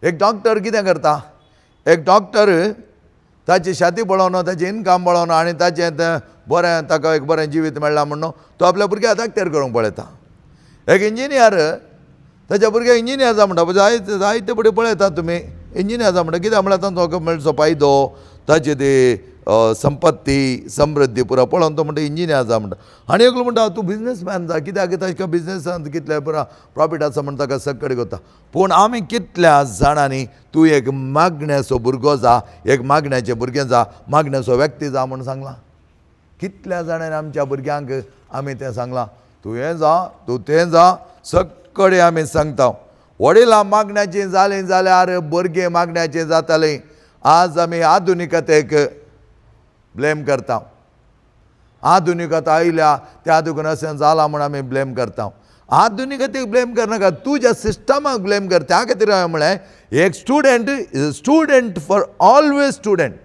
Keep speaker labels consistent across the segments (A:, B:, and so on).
A: एक डॉक्टर कितें करता एक डॉक्टर ताची शाती पळोवन ताचें इनकम पळोवन आनी ताचें बरें ताका एक बरें जिवीत मेळ्ळां म्हणून तो आपल्या भुरग्याक धाकटेर करूंक पळयता एक इंजिनियर ताच्या भुरग्याक इंजिनियर जा म्हणटा जायते जायते फुडें पळयतात तुमी इंजिनियर जा म्हणटा कित्याक म्हळ्यार ताचो मेळचो फायदो ताची ती संपत्ती समृद्धी पुरो पळोवन तो म्हणटा इंजिनियर जा म्हणटा आनी एकलो म्हणटा तूं बिझनेसमॅन जा कित्याक ताका बिझनेसांत कितले पुरो प्रॉफीट आसा म्हण ताका सकडी करता पूण आमी कितल्या जाणांनी तूं एक मागण्याचो भुरगो जा एक मागण्याचें भुरगें जा मागण्याचो व्यक्ती जा म्हूण सांगलां कितल्या जाणांनी आमच्या भुरग्यांक आमी तें सांगलां तूं हें जा तूं तें जा सकडी आमी सांगता वडिलां मागण्याचीं जालीं जाल्यार भुरगें मागण्याचें जातालीं आज आमी आधुनिकतेक ब्लेम करता आधुनिकता आयल्या त्या देखून अशें जालां म्हूण आमी ब्लेम करता आधुनिकतेक ब्लेम करनाका तुज्या सिस्टमाक ब्लेम कर त्या खातीर हांवें म्हळें एक स्टुडंट फॉर ऑलवेज स्टुडंट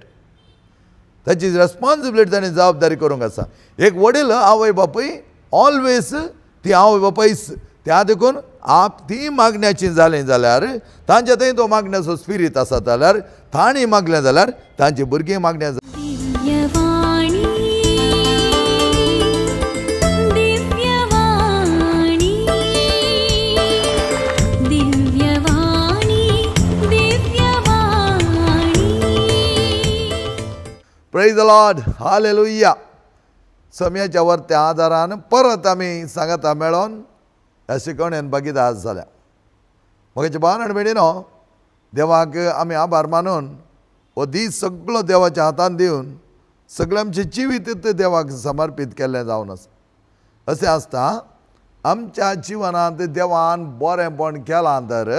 A: ताची रेस्पॉन्सिबिलिटी ताणें जबाबदारी करूंक आसा एक वडील आवय बापूय ऑलवेज ती आवय बापायच त्या देखून ती मागण्याची जालीं जाल्यार तांच्या थंय तो मागण्याचो स्पिरीट आसा जाल्यार तांणी मागलें जाल्यार तांची भुरगीं मागण्या प्रेज द लॉर्ड हालेलुया समयाच्या वर्त्या आदारान परत आमी सांगता मेळोन ह्या शिकवणेन भागीदार आज जाल्या म्हज्या भावान आनी भयणीनो देवाक आमी आभार मानून हो दीस सगळो देवाच्या हातान दिवन सगळें आमचें जिवीत देवाक समर्पीत केल्लें जावन आसा अशें आसता आमच्या जिवनांत देवान बरेंपण केलां तर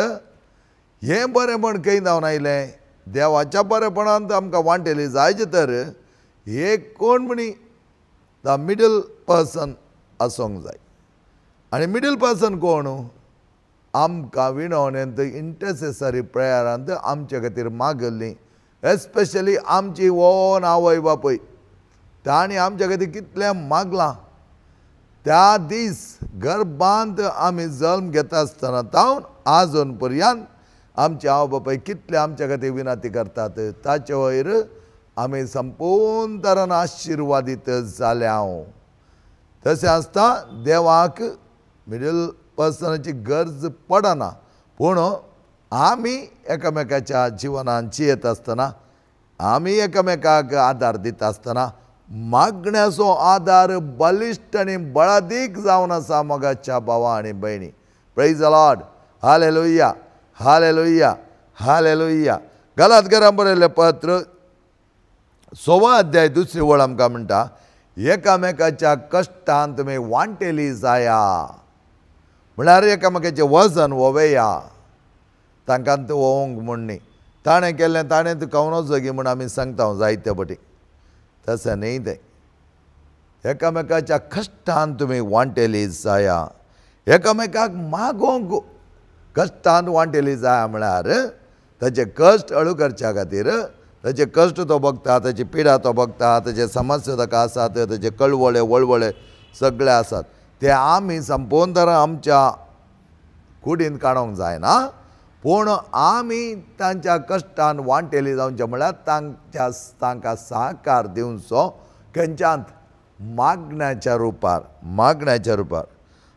A: हें बरेंपण खंय जावन आयलें देवाच्या बरेपणांत आमकां वांटेली जायचे तर हे कोण म्हणी द मिडल पर्सन आसूंक जाय आनी मिडल पर्सन कोण आमकां विणवणेंत इंटरसेसरी प्रेयरांत आमचे खातीर मागल्ली एस्पेशली आमची ओन आवय बापूय तांणी आमचे खातीर कितलें मागलां त्या दीस गर्भांत आमी जल्म घेता आसतना तावन आजून पर्यंत आमचे आवय बापूय कितले आमच्या खातीर विनंती करतात ताचे वयर आमी संपूर्ण तरान आशिर्वादीत जाल्या तशें आसता देवाक मिडल पर्सनाची गरज पडना पूण आमी एकामेकाच्या जिवनांत जियेत आसतना आमी एकामेकाक आदार दिता आसतना मागण्याचो आदार बलिश्ट आनी बळादीक जावन आसा मोगाच्या भावा आनी भयणी praise the Lord hallelujah hallelujah hallelujah गलातियरांक बरयल्लें पत्र 6 अध्याय 2 वळ आमकां म्हणटा एकामेकाच्या कश्टांत तुमी वांटेली जाया म्हळ्यार एकामेकाचें वजन वोवया तांकां वोवंक म्हूण न्ही ताणें केल्लें ताणें कवनो जगी म्हूण आमी सांगता जायते फावटी तशें न्ही तें एकामेकाच्या कश्टांत तुमी वांटेली जाया एकामेकाक मागोवंक कश्टांत वांटेली जाय म्हळ्यार ताचे कश्ट हळू करच्या खातीर ताचे कश्ट तो भोगता ताची पिडा तो भोगता ताचे समस्या ताका आसात ताचे कळवळे वळवळे सगळे आसात ते आमी संपूर्ण तरान आमच्या कुडींत काडूंक जायना पूण आमी तांच्या कश्टान वांटेली जावचें म्हळ्यार तांकां सहकार दिवचो खंयच्यात मागण्याच्या रुपार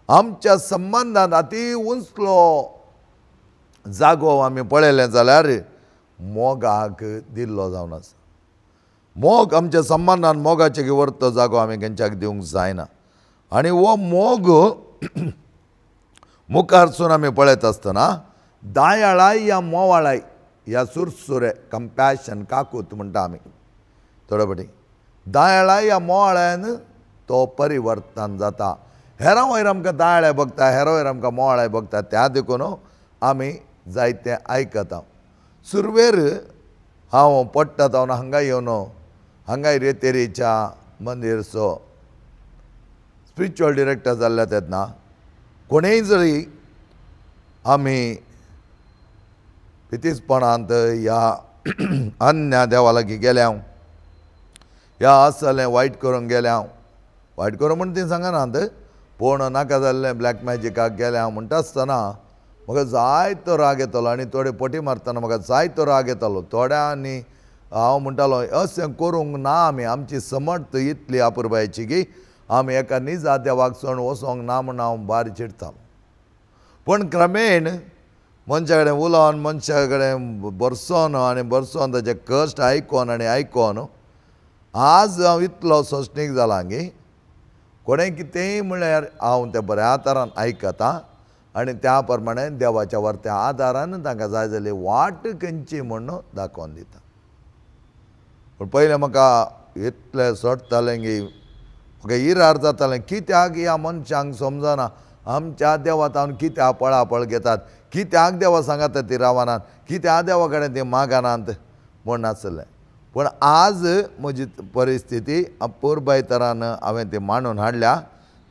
A: आमच्या संबंदांत अती उंचलो जागो आमी पळयलें जाल्यार मोगाक दिल्लो जावन आसा मोग आमच्या संबंदान मोगाचे व्हरतो जागो आमी खंयच्याक दिवंक जायना आनी हो मोग मुखारसून आमी पळयत आसतना दयाळाय या मोवाळाय या सुरसुरे कंपॅशन काकूत म्हणटा आमी थोडे फावटी दयाळाय या मोवाळ्यान तो परिवर्तन जाता हेरां वयर आमकां दयाळे भोगता हेरां वयर आमकां मोवाळाय भोगता त्या देखून आमी जायतें आयकता सुरवेर हांव पडटा जावन हांगा येवन हांगा रेतेरीच्या मंदिरचो स्पिरिच्युअल डिरेक्टर जाल्ल्या तेन्ना कोणेय जरी आमी पितीसपणांत ह्या अन्या देवा लागीं गेल्या ह्या असलें वायट करूंक गेल्या वायट करूं म्हण ती सांगनात पूण नाका जाल्लें ब्लॅक मॅजिकाक गेल्या म्हणटा आसतना म्हाका जायतो राग येतालो आनी थोडे पटी मारतना म्हाका जायतो राग येतालो. थोड्यांनी हांव म्हणटालो अशें करूंक ना आमी, आमची समर्थ इतली अपुरबायची की आमी एका निजा देवाक सोडून वचोंक ना म्हूण हांव भार चिडतालो. पूण क्रमेण मनशा कडेन उलोवन मनशा कडेन बरसोन आनी बरसोन ताचे कश्ट आयकोन आनी आयकोन आज हांव इतलो सोंसणीक जाला की कोणें कितेंय म्हणल्यार हांव तें बऱ्या तरान आयकतां आनी त्या प्रमाणे देवाच्या वर्त्या आदारान तांकां जाय जाली वाट खंयची म्हूण दाखोवन दिता. पूण पयलें म्हाका इतलें सोडटालें की म्हाका इरार जातालें कित्याक ह्या मनशांक समजना आमच्या देवातावन कित्याक पळापळ घेतात, कित्याक देवा सांगात ती रावनात, कित्याक देवा कडेन ती मागनात म्हूण नासलें. पूण आज म्हजी परिस्थिती अपुरबाय तरान हांवें ती मांडून हाडल्या.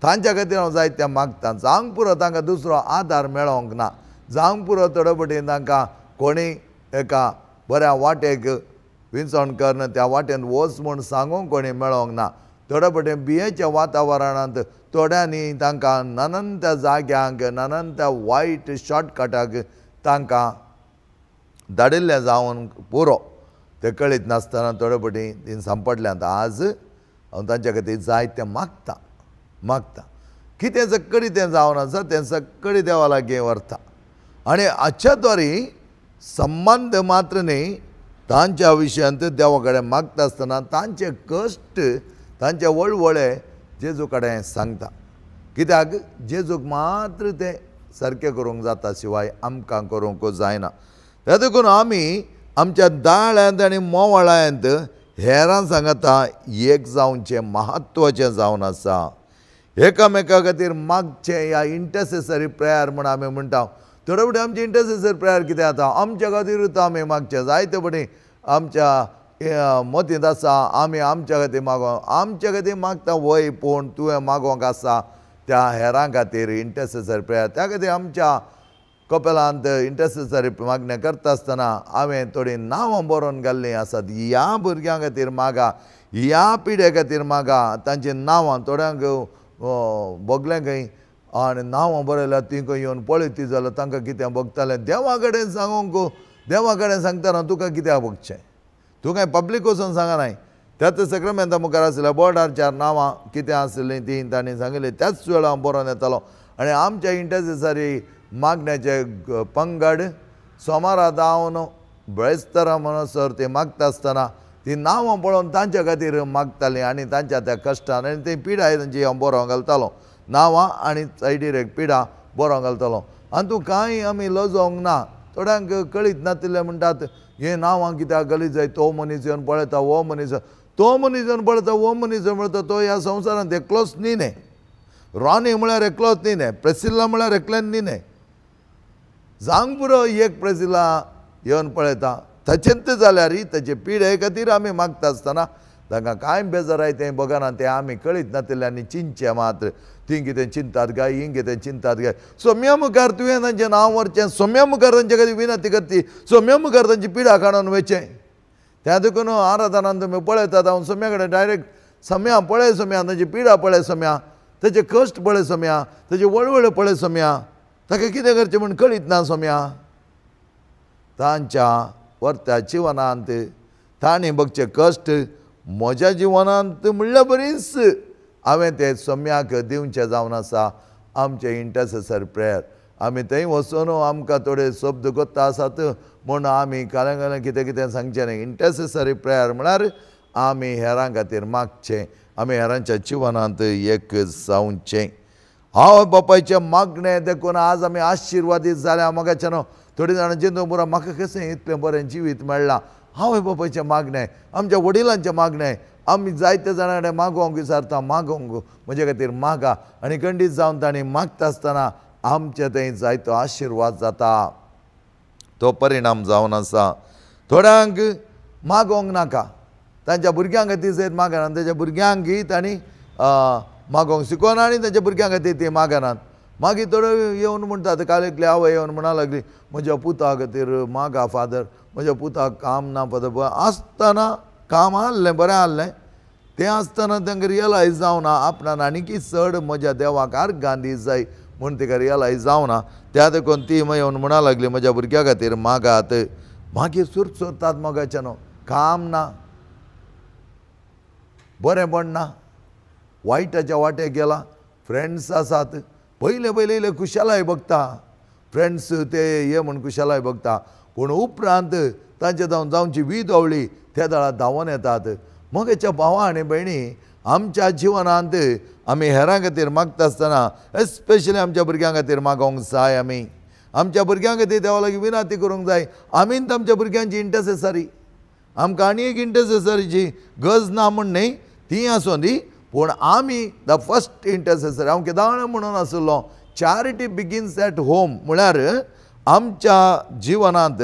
A: तांच्या खातीर हांव जायतें मागतां. जावंक पुरो तांकां दुसरो आदार मेळोंक ना, जावंक पुरो थोडे पटीन तांकां कोणी एका बऱ्या वाटेक विंचोण करन त्या वाटेन वच म्हूण सांगूंक कोणी मेळोंक ना. थोडे पटीन बियेच्या वातावरणांत थोड्यांनी तांकां ननंत्या जाग्यांक ननंत्या वायट शॉर्टकटाक तांकां धाडिल्लें जावन पुरो तें कळीत नासतना थोडे पटी तीं सांपडल्यांत. आज हांव तांच्या खातीर जायतें मागता कितें सक्कडी तें जावन आसा तें सक्कडी देवा लागीं व्हरता. आनी हाच्या द्वारे संबंद मात्र न्ही, तांच्या विशयांत देवा कडेन मागता आसतना तांचे कश्ट तांचे वळवळे जेजू कडेन सांगता. कित्याक जेजूक मात्र तें सारकें करूंक जाता, शिवाय आमकां करूंक जायना. त्या देखून आमी आमच्या दाळ्यांत आनी मोवाळ्यांत हेरां सांगता एक जावचें म्हत्वाचें जावन आसा. एकामेका खातीर मागचें ह्या इंटरसेसरी प्रेयर म्हूण आमी म्हणटा. थोडे फावटी आमची इंटरसेसरी प्रेयर कितें जाता, आमच्या खातीरूच आमी मागचें. जायते फावटी आमच्या मतींत आसा आमी आमच्या खातीर आमच्या खातीर मागता वय, पूण तुवें मागोवंक आसा त्या हेरां खातीर इंटरसेसरी प्रेयर. त्या खातीर आमच्या कपेलांत इंटरसेसरी मागणें करता आसतना हांवें थोडीं नांवां बरोवन घाल्लीं आसात. ह्या भुरग्यां खातीर मागा, ह्या पिढे खातीर मागा. तांचीं नांवां थोड्यांक भोगल्यांकय आनी नांवां बरयल्यार तीं खंय येवन पळयती जाल्यार तांकां कितें भोगतालें. देवा कडेन सांगूंक देवा कडेन सांगतना तुका कित्याक भोगचें, तूं कांय पब्लीक वचून सांगनाय. त्याच सक्रामेंता मुखार आसलेल्या बोर्डार नांवां कितें आसलीं तीं तांणी सांगलीं त्याच वेळा हांव बरोवन येतालो. आनी आमच्या इंटरसेसरी मागण्याचे पंगड सोमारा जावन बेळेस्तारा म्हणसर ते मागता आसतना तीं नांवां पळोवन तांच्या खातीर मागतालीं आनी तांच्या त्या कश्टान आनी ती पिडाय तांची हांव बरोवंक घालतालो. नांवां आनी सायडीर एक पिडा बरोवंक घालतालो. आनी तूं कांय आमी लजोवंक ना. थोड्यांक कळीत नातिल्ले म्हणटात हें नांवां कित्याक घाली जाय, तो मनीस येवन पळयता, हो मनीस तो मनीस येवन पळयता, हो मनीस येवन पळयता. तो ह्या संवसारांत एकलोच न्ही न्ही. रॉनी म्हळ्यार एकलोच न्ही न्ही, प्रेसिल्ला म्हळ्यार एकल्यान न्ही न्ही. जावंक पुरो एक प्रेसिल्ला येवन पळयता. तशेंच जाल्यार ताचे पिढे खातीर आमी मागता आसतना तांकां कांय बेजाराय तें बगना. तें आमी कळीत नातिल्ल्यांनी चिंतचें मात्र. तीं कितें चिंतात काय, हीं कितें चिंतात काय. सोम्या मुखार तुवें तांचें नांव व्हरचें, सोम्या मुखार तांचे खातीर विनंती करची, सोम्या मुखार तांची पिडा काडून वयचें. त्या देखून आराधनांत तुमी पळयतात हांव सोम्या कडेन डायरेक्ट सोम्या पळय, सोम्या तांची पिडा पळय, सोम्या ताचे कश्ट पळय, सोम्या ताचे वळवळ पळय, सोम्या ताका कितें करचें म्हूण कळीत ना. सोम्या तांच्या वर्त्या जिवनांत ताणें भोगचे कश्ट म्हज्या जिवनांत म्हणल्यार बरींच हांवें ते सोम्याक दिवचें जावन आसा. आमचें इंटरसेसरी प्रेयर आमी थंय वचून आमकां थोडे शब्द कोत्ता आसात म्हूण आमी काल्यां कितें कितें सांगचें न्ही. इंटरसेसरी प्रेयर म्हळ्यार आमी हेरां खातीर मागचें, आमी हेरांच्या जिवनांत एक जावचें. हांव बापायचें मागणें देखून आज आमी आशिर्वादीत जाल्या. मोगाच्यान थोडीं जाणां चिंतूंक पुरो म्हाका कशें इतलें बरें जिवीत मेळ्ळां. हांव बापायचें मागणें, आमच्या वडिलांचें मागणें आमी जायते जाणां कडेन मागोवंक विचारता. मागोवंक म्हजे खातीर मागा. आनी खंडीत जावन तांणी मागता आसतना आमचे थंय जायतो आशिर्वाद जाता. तो परिणाम जावन आसा. थोड्यांक मागोवंक नाका, तांच्या भुरग्यां खातीर जर मागनात, ताच्या भुरग्यांकय तांणी मागोवंक शिकोवना आनी ताच्या भुरग्यां खातीर ती मागनात. मागीर थोडे येवन म्हणटात, काल एकली आवय येवन म्हणा लागली म्हज्या पुता खातीर मागा फादर, म्हज्या पुताक काम ना पद आसतना काम आहलें बरें आहलें तें आसतना तांकां रियलायज जावना आपणान आनीकी चड म्हज्या देवाक आर्गां दी जाय म्हूण तिका रियलायज जावना. त्या देखून ती मागीर येवन म्हणा लागली म्हज्या भुरग्या खातीर मागात. मागीर सुर्त सोदतात मोगाचें न्हू. काम ना, बरेंपण ना, वायटाच्या वाटेक गेला, फ्रेंड्स आसात, पयले पयले इल्ले खुशालाय बघता, फ्रेंड्स ते हे म्हूण खुशालाय बघता, पूण उपरांत तांचे जावची वीद ओवळी त्या दाळा धांवून येतात. मोगाच्या भावा आनी भयणी, आमच्या जिवनांत आमी हेरां खातीर मागता आसतना एस्पेशली आमच्या भुरग्यां खातीर मागोंक जाय. आमी आमच्या भुरग्यां खातीर देवा लागीं विनंती करूंक जाय. आमीच आमच्या भुरग्यांची इंटरसेसरी. आमकां आनी एक इंटरसेसरीची गरज ना म्हण न्ही, ती आसूं दी, पूण आमी द फस्ट इंटरसेसरी. हांव केदां म्हणून आसलो चॅरिटी बिगिन्स एट होम. म्हळ्यार आमच्या जिवनांत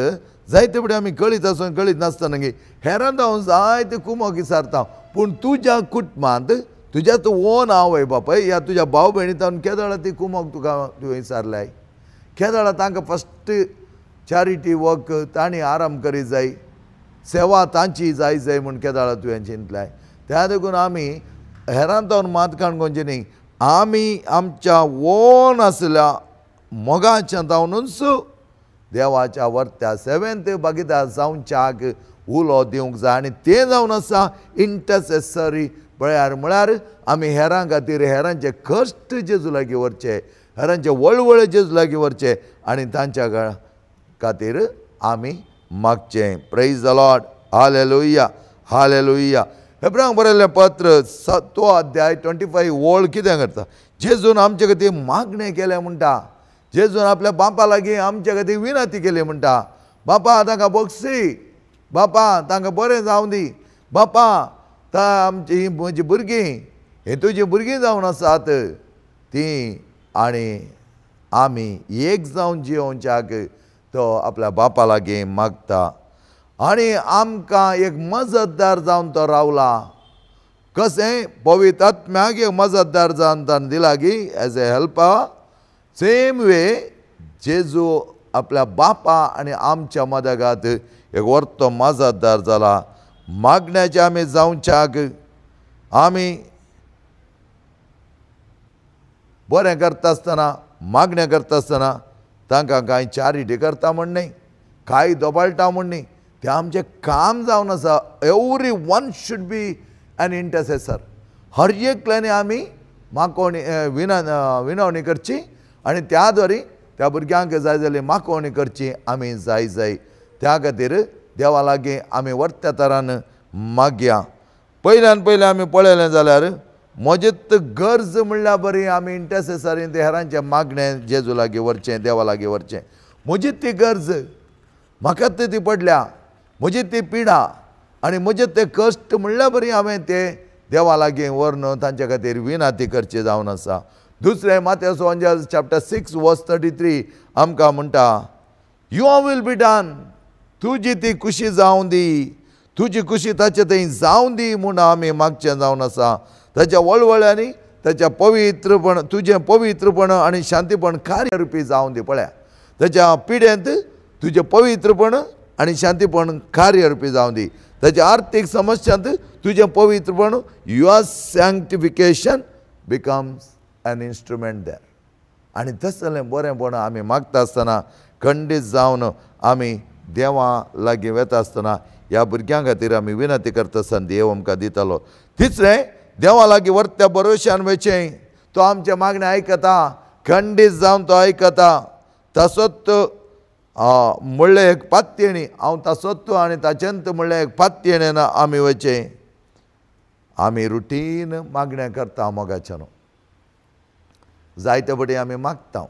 A: जायते फुडें आमी कळीत आसून कळीत नासतना हेरांत हांव जायते कुमोक विचारता, पूण तुज्या कुटुंबांत तुज्या तूं ओन आवय बापाय या तुज्या भाव भयणींतावन केदाळा ती कुमोक तुका तुवें विचारल्याय? केदाळा तांकां फस्ट चॅरिटी वर्क तांणी आराम करीत जाय, सेवा तांची जाय जाय म्हूण केदाळा तुवें चिंतल्याय? त्या देखून आमी हेरांत हांव मात काणकोणचें न्ही, आमी आमच्या ओन आसल्या मोगाच्या जावनूच देवाच्या वर्त्या सेवेंत भागीदार जावच्याक उलो दिवंक जाय. आनी तें जावन आसा इंटरसेसरी म्हळ्यार आमी हेरां खातीर हेरांचे कश्ट जेजू लागीं व्हरचे, हेरांचे वळवळ जेजू लागीं व्हरचे आनी तांच्या खातीर आमी मागचें. Praise the Lord. Hallelujah, hallelujah. हेब्रांक बरयल्लें पत्र 7 अध्याय 25 वळ कितें करता? जेजून आमचे खातीर मागणें केलें म्हणटा. जेजून आपल्या बापा लागीं आमचे खातीर विनंती केली म्हणटा. बापा तांकां बक्षी, बापा तांकां बरें जावं दी, बापा आमची ही म्हजी भुरगीं ही तुजी भुरगीं जावन आसात तीं आनी आमी एक जावन जियोवच्याक तो आपल्या बापा लागीं मागता. आनी आमकां एक मजतदार जावन तो रावला. कशें? पवित्र आत्म्याक एक मजतदार जावन ताणें दिला की as a helper. Same way जेजू आपल्या बापा आनी आमच्या मदगांत एक व्हरतो मजतदार जाला. मागण्याचे आमी जावच्याक आमी बरें करता आसतना मागणें करता आसतना तांकां कांय चॅरिटी करता म्हण न्ही, कांय दोबाळटा म्हण न्ही, तें आमचें काम जावन आसा. Everyone should be an intercessor. हर एकल्यानी आमी मागोवणी विनवणी करची आनी त्या द्वारे त्या भुरग्यांक जाय जाल्यार मागोवणी करची आमी जाय. त्या खातीर देवा लागीं आमी वर्त्या तरान मागया. पयल्यान पयलें आमी पळयलें जाल्यार म्हजीत गरज म्हणल्यार बरी आमी इंटरसेसरीन ते हेरांचें मागणें जेजू लागीं व्हरचें, देवा लागीं व्हरचें. म्हजी ती गरज, म्हाकाच ती पडल्या, म्हजी ती पिडा आनी म्हजे ते कश्ट म्हणल्यार बरी हांवें ते देवा लागीं व्हरून तांचे खातीर विनंती करची जावन आसा. दुसरें माथेवचो एवंजल चॅप्टर 6 वर्स 33 आमकां म्हणटा, युअर वील बी डन. तुजी ती खुशी जावं दी, तुजी खुशी ताचे थंय जावं दी म्हूण आमी मागचें जावन आसा. ताच्या वळवळ्यांनी ताच्या पवित्रपण, तुजें पवित्रपण आनी शांतीपण कार्यरुपी जावं दी. पळया, ताच्या पिड्यांत तुजें पवित्रपण आनी शांतीपण कार्यरुपी जावं दी. ताच्या आर्थीक समस्यांत तुजें पवित्रपण, युअर सॅंक्टिफिकेशन बिकम्स एन इंस्ट्रुमेंट देर. आनी तसलें बरेंपण आमी मागता आसतना खंडीत जावन आमी देवा लागीं वेता आसतना ह्या भुरग्यां खातीर आमी विनंती करता आसतना देव आमकां दितलो. तिसरें, देवा लागीं वर्त्या भरोश्यान वचचें. तो आमचे मागणें आयकता, खंडीत जावन तो आयकता. तसोच म्हणलें एक पात्येणी, हांव तसोच आनी ताचेंत म्हणलें एक पात्येणेन आमी वचचें. आमी रुटीन मागणें करता मोगाच्यान, जायते बडी आमी मागता.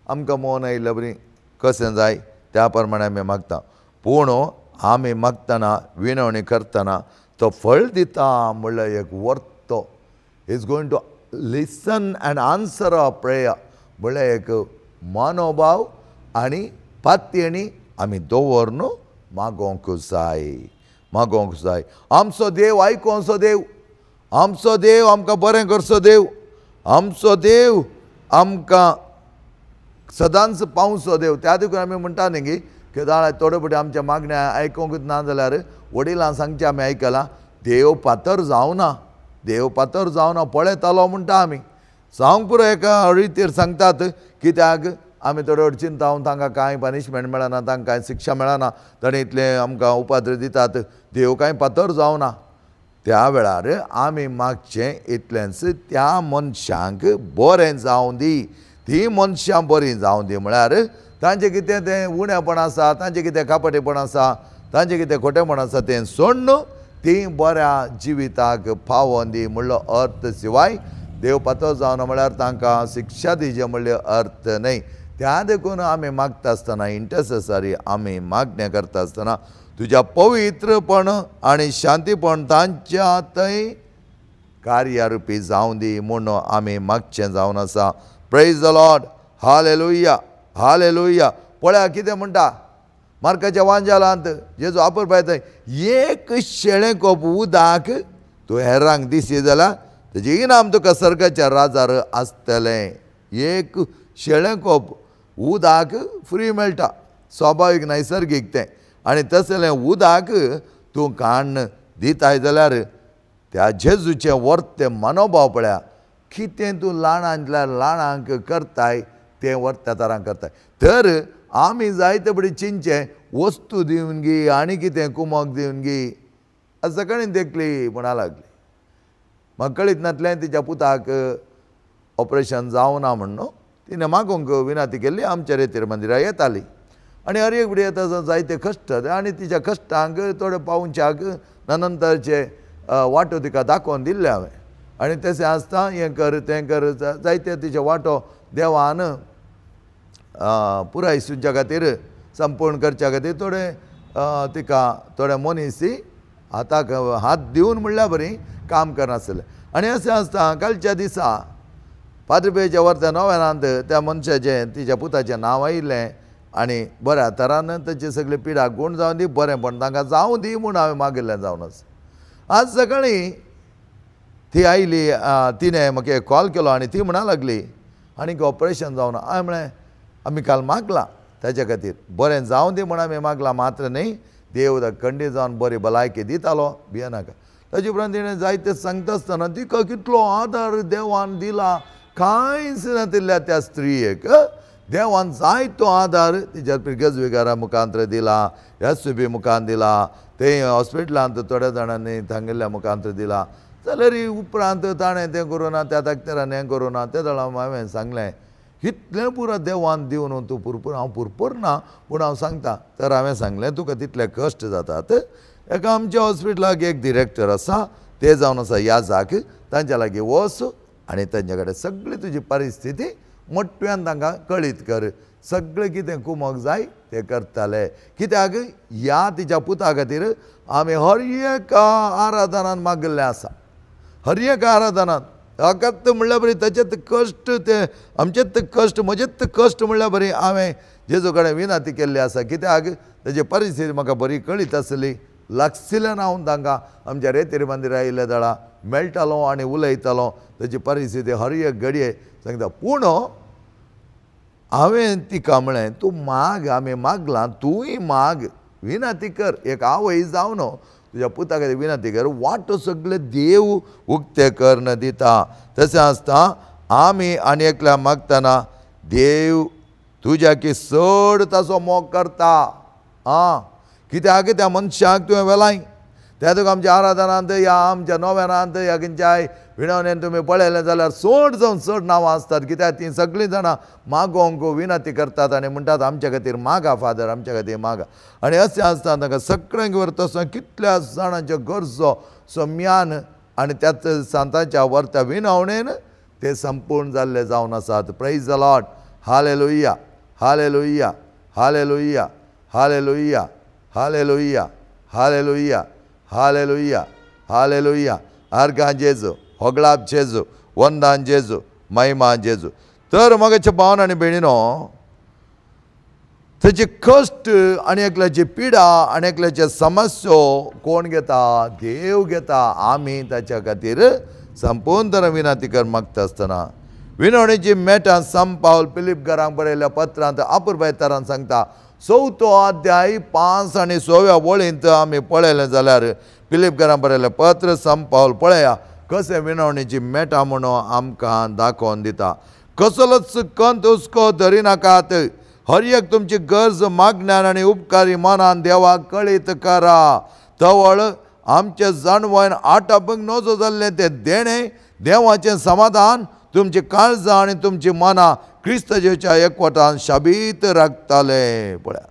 A: आमकां मोन आयिल्लें बरी कशें जाय त्या प्रमाणे आमी मागता. पूण आमी मागतना विनवणी करतना तो फळ दिता म्हणल्यार एक वर्तो. Is going to listen and answer a prayer म्हणल्यार एक मनोभाव आनी पात्येणी आमी दवरून मागोवंक जाय, मागोवंक जाय. आमचो देव आयकोसो देव, आमचो देव आमकां बरें करचो देव, आमचो देव आमकां सदांच पावचो देव. त्या देखून आमी म्हणटा न्ही की थोडे फावटी आमच्या मागण्या आयकोंकूच ना जाल्यार वडिलां सांगचें आमी आयकलां, देव पातर जावना, देव पातर जावना पळयतालो म्हणटा आमी. सांग पुरो एका रितीर सांगतात कित्याक आमी थोडे अडचीन जावन तांकां कांय पनिशमेंट मेळना, तांकां कांय शिक्षा मेळना, ताणें इतलें आमकां उपाद्र दितात, देव कांय पातळ जावना. त्या वेळार आमी मागचें इतलेंच, त्या मनशांक बरें जावं दी, ती मनशां बरीं जावं दी. म्हळ्यार तांचें कितें तें उणेपण आसा, तांचें कितें कापटेपण आसा, तांचें कितें खोटेपण आसा तें सोडून ती बऱ्या जिविताक फावोन दी म्हणलो अर्थ. शिवाय देव पातळ जावना म्हळ्यार तांकां शिक्षा दिवचें म्हणले अर्थ न्हय. त्या देखून आमी मागता आसतना इंटरसेसरी आमी मागणें करता आसतना तुज्या पवित्रपण आनी शांतीपण तांच्या थंय कार्यारुपी जावं दी म्हणून आमी मागचें जावन आसा. Praise the Lord. Hallelujah, hallelujah. पळया कितें म्हणटा मार्काच्या वांजालांत जेजू वापरपाक थंय, एक शेळें कोप उदाक तूं हेरांक दिशी जाल्यार तेजें इनाम तुका सर्गाच्या राजार आसतलें. एक शेळें कोप उदाक फ्री मेळटा, स्वाभावीक नैसर्गीक तें. आनी तसलें उदाक तूं काण दिताय जाल्यार त्या जेजूचें वर्त मनोभाव पळया. कितें तूं ल्हानांतल्या ल्हानांक करताय तें वर्त्या तरां करताय. तर आमी जायते बडी चिंचे वस्तू दिवन गी आनी कितें कुमक दिवन गी. सकाळीं देखली म्हणा लागली म्हाका कळीतनातलें तिच्या पुताक ऑपरेशन जावना म्हणून तिणें मागोवंक विनंती केल्ली. आमच्या रेतीर मंदिरां येताली आनी हर एक बडी येता जायते कश्ट आनी तिच्या कश्टांक थोडे पावुंच्याक नंतरचे वांटो तिका दाखोवन दिल्ले हांवें. आनी तशें आसता हें कर तें कर जायते तिचे वांटो देवान पुराय सुच्या खातीर संपूर्ण करच्या खातीर थोडे तिका थोडे मनीस हाताक हात दिवन म्हणल्यार बरी काम करनासले. आनी अशें आसता कालच्या दिसा पाद्रपेच्या वर्त्या नव्यानांत त्या मनशाचें तिच्या पुताचें नांव आयिल्लें आनी बऱ्या तरान ताची सगळी पिडा गूण जावन दी, बरेंपण तांकां जावं दी म्हूण हांवें मागिल्लें जावन आसा. आज सकाळीं ती आयली, तिणें म्हाका कॉल केलो आनी ती म्हणा लागली आनीक ऑपरेशन जावना. हांवें म्हळें आमी काल मागलां ताच्या खातीर, बरें जावं दी म्हूण आमी मागलां, मात्र न्ही देव खंडीत जावन बरी भलायकी दितालो, भियेनाका. ताजे उपरांत तिणें जायते सांगता आसतना तिका कितलो आदार देवान दिला कांयच नातिल्ल्या त्या स्त्रियेक. देवान जायतो आदार तिच्या पिरगजविकारा मुखांतर दिला, एस.सी.बी. मुखान दिला, ते हॉस्पिटलांत थोड्या जाणांनी थांगिल्ल्या मुखांतर दिला. जाल्यार उपरांत ताणें तें करूं ना, त्या ताकतेरान हें करूं ना. त्या दळा हांवें सांगलें इतलें पुरो देवान दिवन तूं पुरपूर हांव पुरपूर ना पूण हांव सांगता. तर हांवें सांगलें तुका तितले कश्ट जातात. एका आमच्या हॉस्पिटलाक एक डिरेक्टर आसा, ते जावन आसा याजाक, तांच्या लागीं वच आनी तांचे कडेन सगळी तुजी परिस्थिती मोठ्यान तांकां कळीत कर. सगळें कितें कुमक जाय तें करताले. कित्याक ह्या तिच्या पुता खातीर आमी हर एक आराधनान मागिल्लें आसा, हर एक आराधनान. फकत म्हणल्यार बरी ताचेत कश्ट, ते आमचेत कश्ट, म्हजेत कश्ट म्हणल्यार बरी हांवें जेजू कडेन विनंती केल्ली आसा. कित्याक ताची परिस्थिती म्हाका बरी कळीत आसली. लागशिल्ल्यान हांव तांकां आमच्या रेतीर मंदिर आयिल्ल्या दळा मेळटालो आनी उलयतालो. ताची परिस्थिती हर एक घडये सांगता. पूण हांवें तिका म्हळें तूं माग, आमी मागलां, तूंय माग, विनंती कर. एक आवय जावन तुज्या पुता खातीर विनंती कर. वाटो सगळे देव उक्ते कर्ण दिता. तशें आसता आमी आनी एकल्या मागतना देव तुज्या की चड ताचो मोग करता. कित्याक त्या मनशाक तुवें वेलाय. त्या तुका आमच्या आराधनांत या आमच्या नव्यानांत या खंयच्याय विणवणेन तुमी पळयलें जाल्यार चड जावन चड नांवां आसतात. कित्याक तीं सगळीं जाणां मागोवंक विनंती करतात आनी म्हणटात आमच्या खातीर मागा फादर, आमच्या खातीर मागा. आनी अशें आसता ताका सगळ्यांक व्हरता तसो कितल्या जाणांच्यो गरजो सम्यान आनी त्याच सांताच्या वर्त्या विनवणेन ते संपूर्ण जाल्ले जावन आसात. Praise the Lord. Hallelujah, hallelujah, hallelujah, hallelujah, hallelujah, hallelujah, hallelujah, hallelujah. आर्गां जेजू, होगळाप जेजू, वंदान जेजू, महिमा जेजू. तर मगाच्या भावन आनी भयणीनो, ताचे कश्ट आनी एकल्याची पिडा आनी एकल्याचे समस्यो कोण घेता? देव घेता. आमी ताच्या खातीर संपूर्ण तरेन विनंती कर मागता आसतना. विनवणेची मेटां सम पावल फिलीप घरांक बरयल्ल्या पत्रांत अपुर्बाय तरान सांगता. 4थो अध्याय 5 आनी 6व्या वळींत आमी पळयलें जाल्यार फिलीप घरांक बरयल्लें पत्र सम पावल पळया कसे विनवणेची मेटा म्हणून आमकां दाखोवन दिता. कसलोच कंत हुस्को धरिनाकात. हर एक तुमची गरज मागण्यान आनी उपकारी मनान देवाक कळीत करा. तवळ आमचे जाणवण आटापक नजो जाल्ले ते देणे देवाचें समाधान तुमची काळजां आनी तुमची मनां क्रिस्त जेवच्या एकवटान शाबीत राखताले. पळया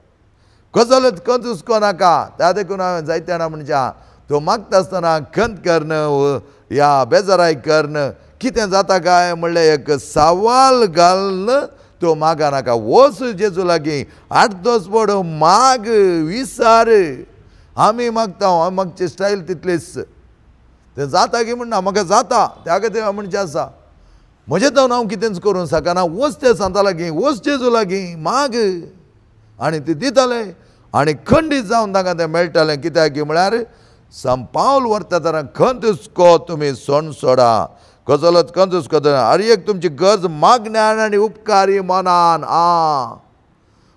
A: कसलोच कंत हुस्को नाका. त्या देखून हांवें जायते जाणां म्हणच्या तो मागता आसतना खंत करणं या बेजाराय करणं कितें जाता काय म्हणलें एक सवाल घालन तो मागा नाका. वच जेजू लागीं 8 दस पड माग विचार. आमी मागता हांव मागची स्टायल तितलीच तें जाता की म्हणना म्हाका जाता त्या खातीर हांव म्हणचें आसा म्हजें जावन हांव कितेंच करूं शकना. वच ते सांता लागीं वच जेजू लागीं माग आनी ती दिताले आनी खंडीत जावन तांकां तें मेळटलें. कित्याक की म्हळ्यार संपावल व्हरता तेन्ना खंत हुस्को तुमी सोण सोडा. कसलोच कंत हुस्को हर एक तुमची गरज मागण्यान आनी उपकारी मनान.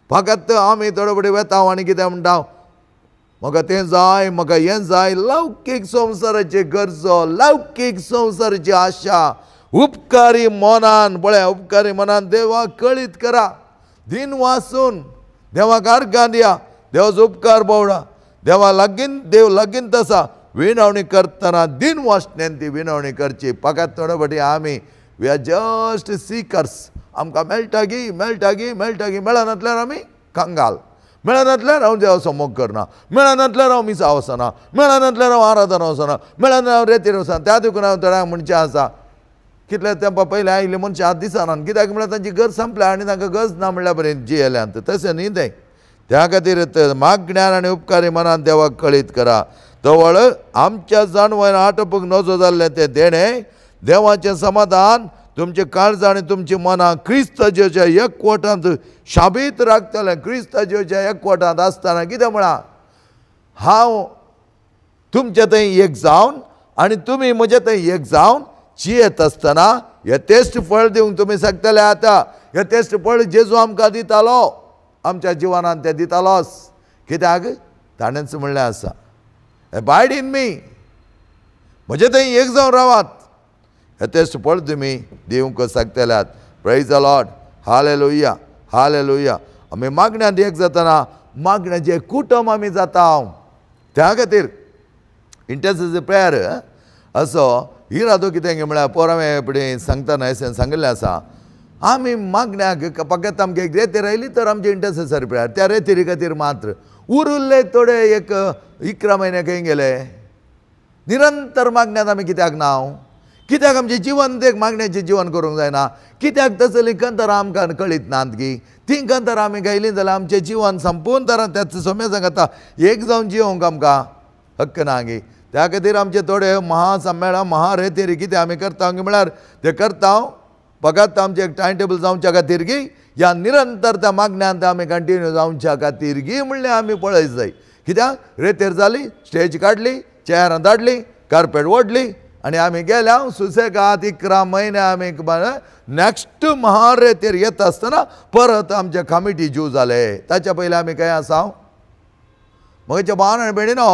A: फकत आमी थोडे फुडें वेता आनी कितें म्हणटा म्हाका तें जाय म्हाका हें जाय. लौकीक संवसाराची गरजो लौकीक संवसाराची आशा उपकारी मनान पळया उपकारी मनान देवाक कळीत करा. दिन वाचून देवाक आर्गां दिया. देवाचो उपकार भोवडा. देवा लागीं देव लागीं आसा. विनवणी करतना दिन वाचण्यान ती विनवणी करची. फकत थोडे फावटी आमी वी आर जस्ट सिकर्स. आमकां मेळटा गी मेळटा गी मेळटा गी मेळनातल्यार आमी कांगाल. मेळनातल्यार हांव देवाचो मोग करना. मेळनातल्यार हांव मिसा वचना. मेळनातल्यार हांव आराधना वचना. मेळना हांव रेतीर वचना. त्या देखून हांव थोड्यांक म्हणचें आसा कितले तेंपा पयलीं आयिल्ले मनशां आतां दिसनात. कित्याक म्हळ्यार तांची गरज संपल्या आनी तांकां गरज ना म्हणल्या बरें जियेल्यांत. तशें न्ही तें. त्या खातीर मागण्यान आनी उपकारी मनान देवाक कळीत करा. तवळ आमच्या जाणवण आटोवपाक नजो जाल्लें तें देणे देवाचें समाधान तुमचे काळजां आनी तुमची मनां क्रिस्त जेवच्या एकवटांत शाबीत राखतलें. क्रिस्त जेवच्या एकवटांत आसतना कितें म्हळां हांव तुमचे थंय एक जावन आनी तुमी म्हजे थंय एक जावन जियेत आसतना हे तेस्ट फळ दिवंक तुमी शकतले. आतां हे तेस्ट फळ जेजू आमकां दितालो आमच्या जिवनांत तें दितालोच. कित्याक ताणेंच म्हणलें आसा अबायड इन मी म्हजे थंय एक जावन रावात. हे तेस्ट फळ तुमी दिवंक शकतल्यात. Praise the Lord. Hallelujah hallelujah. आमी मागण्यांत एक जातना मागण्याचे कुटुंब आमी जाता. त्या खातीर इंटरसेसरी प्रेयर असो ही रादो कितें गे म्हळ्यार पोरावे फुडें सांगतना अशें सांगिल्लें आसा आमी मागण्याक फकत आमगे एक रेती रायली तर आमचे इंटरसेसरी प्रेयर त्या रेतीरी खातीर मात्र उरिल्ले थोडे एक 11 म्हयने खंय गेले. निरंतर मागण्यांत आमी कित्याक ना. कित्याक आमचें जिवन तें मागण्याचें जिवन करूंक जायना. कित्याक तसलीं कंतरां आमकां कळीत नात गी. तीं कंतरां आमी गायलीं जाल्यार आमचें जिवन संपूर्ण तरां त्याच सोम्या सांगता एक जावन जिवंक आमकां हक्क ना गी. त्या खातीर आमचे थोडे महासम्मेळन महारेतेरी कितें आमी करता म्हळ्यार ते करता फकत आमचें एक टायम टेबल जावच्या खातीर गी या निरंतर त्या मागण्यांत आमी कंटिन्यू जावच्या खातीर गी म्हणलें आमी पळयत जाय. कित्याक रेतेर जाली स्टेज काडली चेअरां धाडली कार्पेट ओडली आनी आमी गेल्या सुसेगाद 11 म्हयने आमी नॅक्स्ट महारेतेर येता आसतना परत आमचे कमिटी ज्यू जाले. ताच्या पयलीं आमी खंय आसा म्हज्या भावान आनी भयणीनो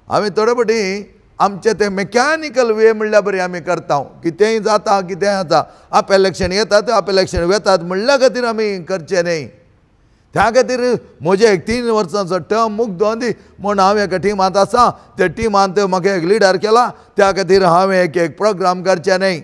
A: आमी थोडे फावटी आमचे ते मेकॅनिकल वे म्हणल्यार बरी आमी करता. कितेंय जाता कितेंय जाता आप इलेक्शन येतात आप इलेक्शन वेतात म्हणल्या खातीर आमी करचें न्ही. त्या खातीर म्हजे एक 3 वर्सांचो टर्म मुग्दोवन दी म्हूण हांव एका टिमांत आसा. त्या टिमांत म्हाका एक लिडर केला. त्या खातीर हांवें एक प्रोग्राम करचें न्ही.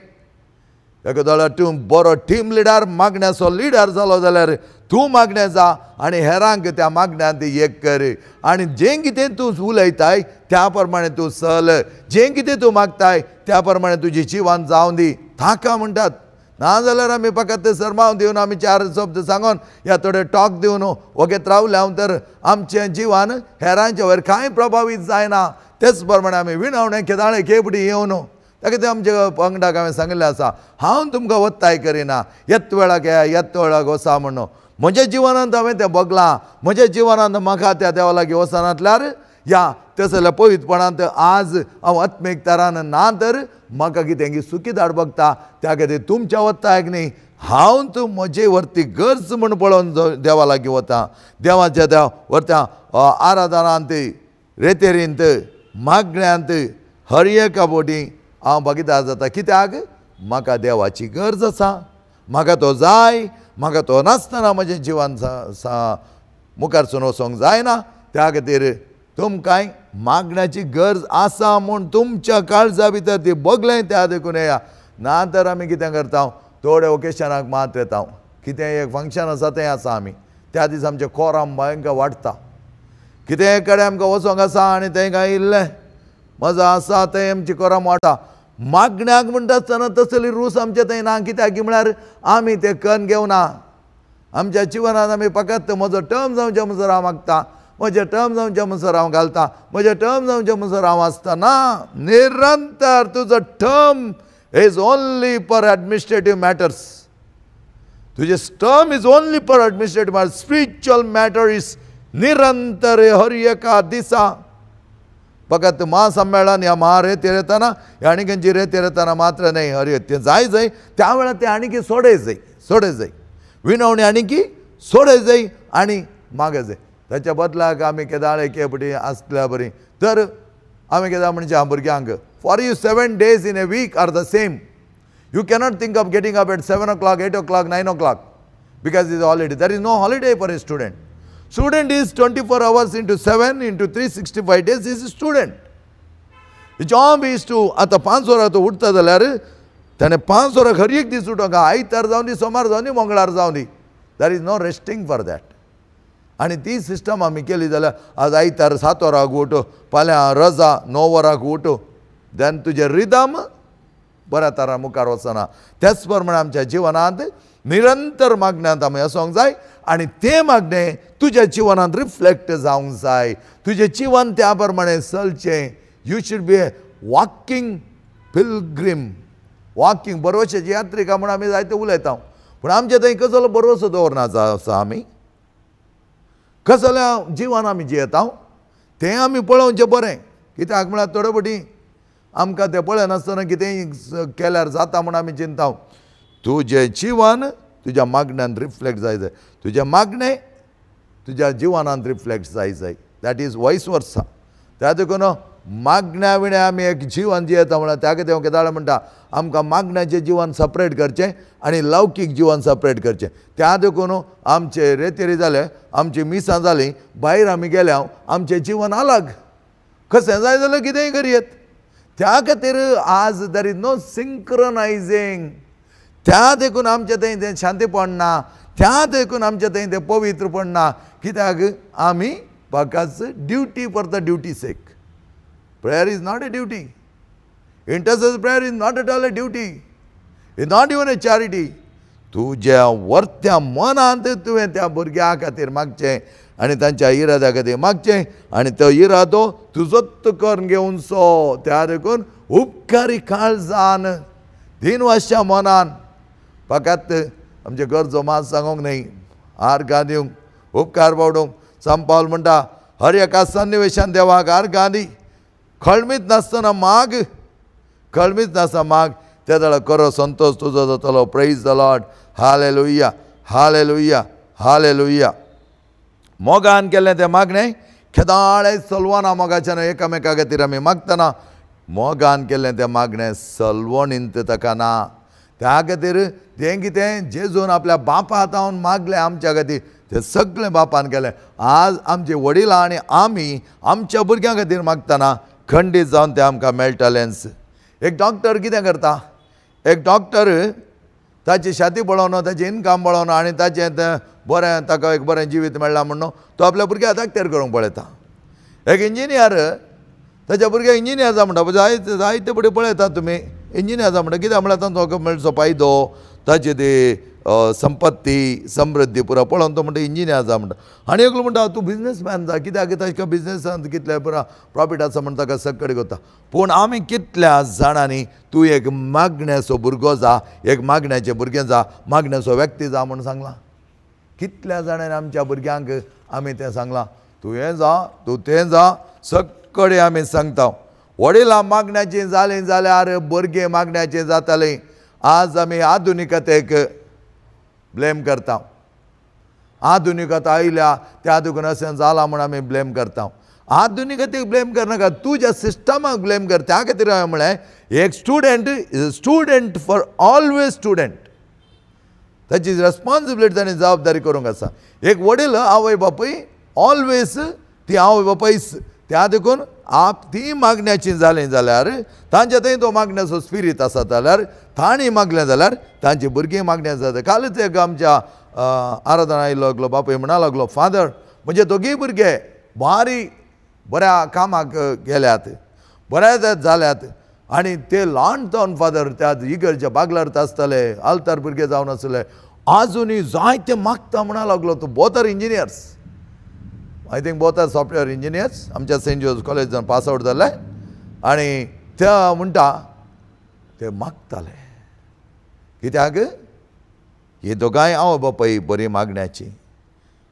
A: एका दोळा तूं बरो टीम लिडर मागण्याचो लिडर जालो जाल्यार तूं मागणें जा आनी हेरांक त्या मागण्यांत एक कर आनी जें कितें तूं उलयताय त्या प्रमाणे तूं चल. जें कितें तूं मागताय त्या प्रमाणे तुजें जिवन जावं दी. ताका म्हणटात. नाजाल्यार आमी फकत सरमाव दिवन आमी 4 शब्द सांगून ह्या थोडे टॉक दिवन वगेत रावले हांव तर आमचें जिवन हेरांचे वयर कांय प्रभावीत जायना. तेच प्रमाणे आमी विणवणे केदाळे केपडी येवन ताका ते आमच्या पंगडाक हांवें सांगिल्लें आसा हांव तुमकां वत्ताय करिना. येत वेळाक येया येत वेळाक वचा म्हणून. म्हज्या जिवनांत हांवें तें बगलां. म्हज्या जिवनांत म्हाका त्या देवा लागीं वचनातल्यार या तसल्या पवित्रपणांत आज हांव आत्मीक तरान ना तर म्हाका कितें सुखी धाड बगता. त्या खातीर तुमच्या वत्तायक न्ही हांव तूं म्हजे व्हरती गरज म्हूण पळोवन देवा लागीं वता. देवाच्या त्या व्हरता आराधनांत रेतेरींत मागण्यांत हर एका फावटी हांव भगिदार जाता कित्याक म्हाका देवाची गरज आसा म्हाका तो जाय म्हाका तो नासतना म्हजें जिवन मुखार सून वचोंक जायना त्या खातीर तुमकांय मागण्याची गरज आसा म्हूण तुमच्या काळजा भितर ती बगलें त्या देखून येया ना तर आमी कितें करता थोडे ओकेशनाक मात येता कितेंय एक फंक्शन आसा तें आसा आमी त्या दीस आमचें कोराम भयंकर वाडटा कितेंय कडेन आमकां वचोंक आसा आनी थंय काय इल्लें मजा आसा थंय आमची कोराम वाडटा मागण्याक म्हणटा आसतना तसली रूस आमचे थंय ना कित्याक म्हळ्यार आमी तें कन्न घेवना आमच्या जिवनांत आमी फकत म्हजो टर्म जावचे म्हणसर हांव मागता म्हजे टर्म जावचे म्हणसर हांव घालता म्हजे टर्म जावचे म्हणसर हांव आसतना निरंतर तुजो term is only for administrative matters तुजे term is only for administrative matters spiritual matter is निरंतर हर एका दिसा फकत महासम्मेलन ह्या महारेतेर येताना ह्या आणीकेंची रेतेर येताना मात्र न्ही हर तें जाय जाय त्या वेळार तें आनीक सोडय जाय विनवणी आनीक सोडय जाय आनी मागे जाय ताच्या बदलाक आमी केदाळे केपटी आसल्या बरी तर आमी केदां म्हणजे भुरग्यांक for you 7 days in a week are the same. You cannot think of getting up at 7 o'clock, 8 o'clock, 9 o'clock because it's a holiday. There is no holiday for a student. Student is 24 hours into 7 into 365 days is a student. The job is to आता 5 वरां तो उठता जाल्यार ताणें 5 वरां खरी एक दीस उठोंक आयतार जावं दी सोमार जावं दी मंगळार जावं दी there is no resting for that आनी ती सिस्टम आमी केली जाल्यार आज आयतार 7 वरांक उठ फाल्यां रजा 9 वरांक उठ देन तुजें रिदम बऱ्या तरान मुखार वचना त्याच प्रमाणे आमच्या जिवनांत निरंतर मागण्यांत आमी आसूंक जाय आनी तें मागणें तुज्या जिवनांत रिफ्लेक्ट जावंक जाय तुजें जिवन त्या प्रमाणे चलचें you should be a walking pilgrim walking बरोवशेची यात्रिका म्हूण आमी जायते उलयता पूण आमचे थंय कसलो बरोवसो दवरना आसा आमी कसलें जिवन आमी जियेता तें आमी पळोवचें बरें कित्याक म्हळ्यार थोडे फावटी आमकां तें पळयनासतना कितेंय केल्यार जाता म्हूण आमी चिंता तुजें जिवन तुज्या मागण्यांत रिफ्लेक्ट जाय तुजें मागणें तुज्या जिवनांत रिफ्लेक्ट जाय दॅट इज वायस वर्सा त्या देखून मागण्या विणें आमी एक जिवन जियेता म्हळ्यार त्या खातीर हांव केदाळे म्हणटा आमकां मागण्याचें जिवन सपरेट करचें आनी लौकीक जिवन सपरेट करचें त्या देखून आमचे रेतेरी जाले आमची मिसां जालीं भायर आमी गेल्या आमचें जिवन अलग कशें जाय जाल्यार कितेंय करयेत त्या खातीर आज देर इज नो सिंक्रोनायझींग त्या देखून आमचें थंय तें शांतीपण ना त्या देखून आमचें थंय तें पवित्रपण ना कित्याक आमी फकत ड्युटी फॉर द ड्युटी सेक Prayer is not a duty. Intercessory prayer is not at all a duty. It's not even a charity. तुज्या वर्त्या मनांत तुवें त्या भुरग्या खातीर मागचें आनी तांच्या इराद्या खातीर मागचें आनी तो इरादो तुजोच करून घेवन सो त्या देखून उपकारी काळजान दिनवाश्या मनान फकत आमचे गरजो मात सांगूंक न्ही आर्गां दिवंक उपकार बावडूंक सांत पावल म्हणटा हर एका सन्निवेशान देवाक आर्गां दी खळमीत नासतना माग खळमीत नासतना माग त्या वेळार खरो संतोश तुजो जातलो praise the Lord hallelujah hallelujah hallelujah मोगान केल्लें तें मागणें केदाळे सलवना मोगाच्यान एकामेका खातीर आमी मागतना मोगान केल्लें तें मागणें सलवणींत ताका ना त्या खातीर तें कितें जेजून आपल्या बापा हातावन मागलें आमच्या खातीर तें सगळें बापान केलें आज आमचे वडिलां आनी आमी आमच्या भुरग्यां खातीर मागतना खंडीत जावन तें आमकां मेळटलेंच एक डॉक्टर कितें करता एक डॉक्टर ताची छाती पळोवन ताची इनकम पळोवन आनी ताचें बरें ताका एक बरें जिवीत मेळ्ळां म्हणून तो आपल्या भुरग्याक ताकतेर करूंक पळयता एक इंजिनियर ताच्या भुरग्याक इंजिनियर जा म्हणटा जायते जायते फुडें पळयतात तुमी इंजिनियर जा म्हणटा कित्याक म्हळ्यार तांचो मेळचो फायदो ताची ती संपत्ती समृद्धी पुरो पळोवन तो म्हणटा इंजिनियर जा म्हणटा आनी एकलो म्हणटा तूं बिजनेसमॅन जा कित्याक ताका बिजनेसांत कितले पुरो प्रॉफीट आसा म्हण ताका सकडी करता पूण आमी कितल्या जाणांनी तूं एक मागण्याचो भुरगो जा एक मागण्याचें भुरगें जा मागण्याचो व्यक्ती जा म्हूण सांगलां कितल्या जाणांनी आमच्या भुरग्यांक आमी तें सांगलां तूं हें जा तूं तें जा सकडी आमी सांगता वडिलां मागण्याचीं जालीं जाल्यार भुरगें मागण्याचें जातालीं आज आमी आधुनिकतेक ब्लेम करता आधुनिकता आयल्या त्या देखून अशें जालां म्हूण आमी ब्लेम करता आधुनिकतेक ब्लेम करनाका, तुज्या सिस्टमाक ब्लेम कर. त्या खातीर हांवें म्हळें एक student is a student for always student. ताची रेस्पॉन्सिबिलिटी ताणें जबाबदारी करूंक आसा. एक वडील आवय बापूय ऑलवेज ती आवय बापायच. त्या देखून ती मागण्याची जालें जाल्यार तांच्या थंय तो मागण्याचो स्पिरीट आसा जाल्यार तांणी मागलें जाल्यार तांची भुरगीं मागण्या जाता. कालच एक आमच्या आराधना आयलो लागलो बापूय म्हणा लागलो, फादर म्हणजे दोगूय भुरगे भारी बऱ्या कामाक गेल्यात, बऱ्या जाल्यात आनी ते ल्हान जावन फादर त्या इगर्जेच्या बागलार आसताले, आल्तार भुरगे जावन आसले, आजुनूय जायते मागता म्हणा लागलो. तो both are engineers, I think both are software engineers. आमच्या सेंट जोसेफ कॉलेजान पास आवट जाले आनी ते म्हणटा ते मागताले. कित्याक ही दोगांय आवय बापाय बरी मागण्याची.